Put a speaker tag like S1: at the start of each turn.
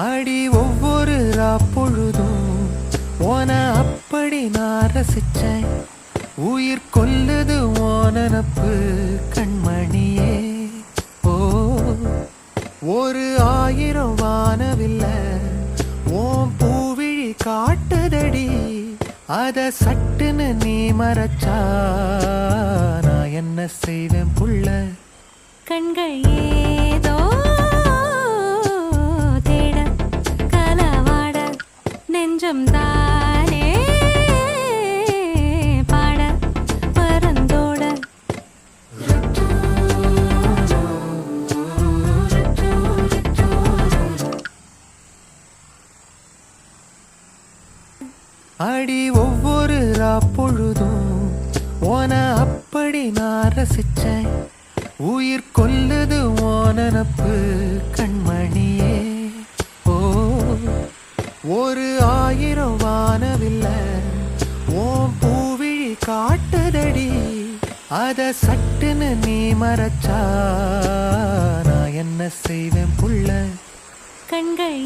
S1: அடி ஒவ்வொரு பொழுதும் ஓன அப்படி நான் ரசிச்சேன். உயிர் கொல்லுது ஓனப்பு கண்மணியே. ஓ ஒரு 1000 வானவில்ல ஓம் பூவிழி காட்டுதடி. அத சட்டுன்னு நீ மறைச்சா நான் என்ன செய்வேன் புள்ள.
S2: கண்கள் ஏதோ தேட கலவாட நெஞ்சம் தானே பாட பரந்தோட.
S1: அடி ஒவ்வொரு பொழுதும் ஓன அப்படி நான் ரசிச்சேன். உயிர் கொல்லுது ஓனப்பு கண்மணியே. ஓ ஒரு 1000 வானவில்ல ஓம் பூவிழி காட்டுதடி. அத சட்டுன்னு நீ மறைச்சா நான் என்ன செய்வேன் புள்ள.
S2: கண்கள்